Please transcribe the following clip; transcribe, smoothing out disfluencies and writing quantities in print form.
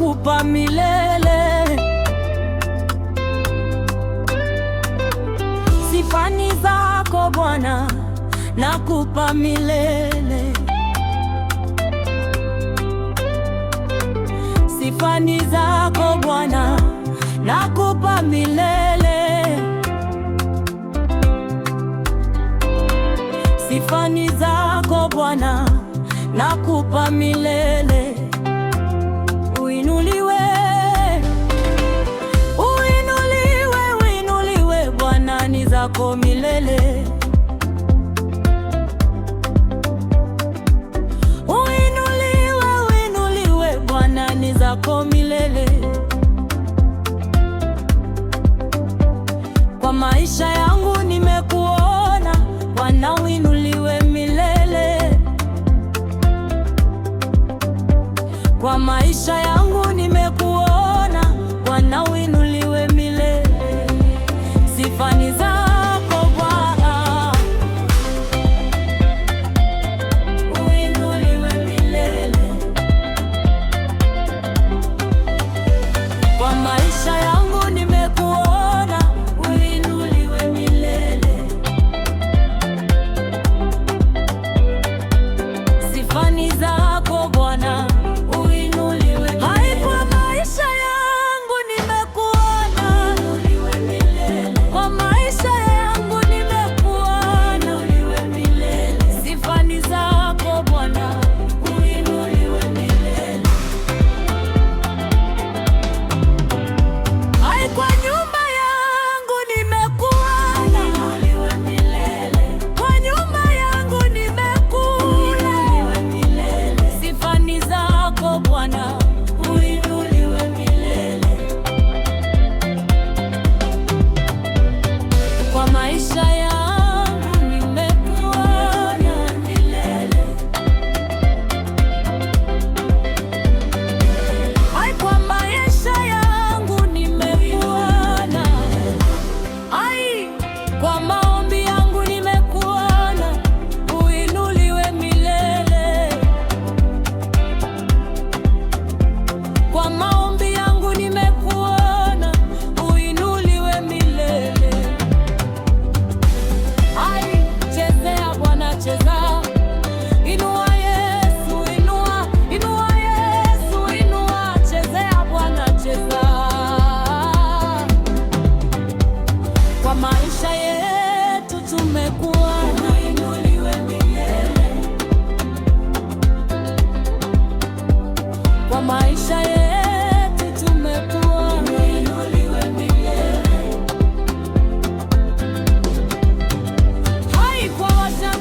nakupa milele. Sifani zako Bwana nakupa milele. Sifani zako Bwana nakupa milele. Sifani zako Bwana nakupa milele. Uinuliwe, uinuliwe, uinuliwe Bwana, ni zako milele. Uinuliwe, uinuliwe Bwana, ni zako milele. Kwa maisha yangu nimekuona Bwana, uinuliwe milele. Kwa maisha yangu nimekuona Bwana, uinuliwe milele. Sifani zako Bwana uinuliwe milele. Kwa maisha yangu nimekuona uinuliwe milele. Sifani zako Bwana maisha yetu tumekuwa uinuliwe milele. Hai kwa washa